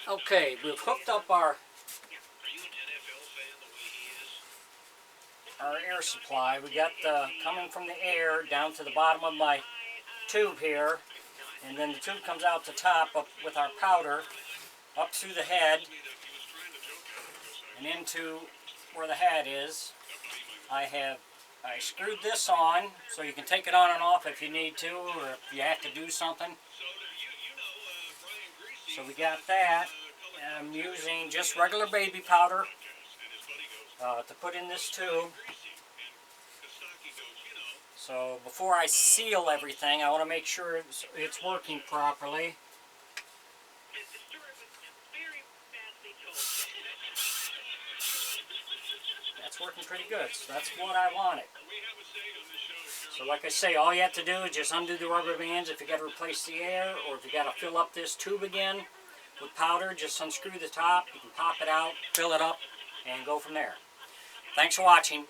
Okay, we've hooked up our air supply. We got coming from the air down to the bottom of my tube here, and then the tube comes out the top up with our powder up through the head and into where the hat is. I screwed this on so you can take it on and off if you need to, or if you have to do something. So we got that. I'm using just regular baby powder to put in this tube. So before I seal everything, I want to make sure it's working properly. That's working pretty good, so that's what I wanted. So like I say, all you have to do is just undo the rubber bands if you got to replace the air, or if you got to fill up this tube again with powder, just unscrew the top, you can pop it out, fill it up, and go from there. Thanks for watching.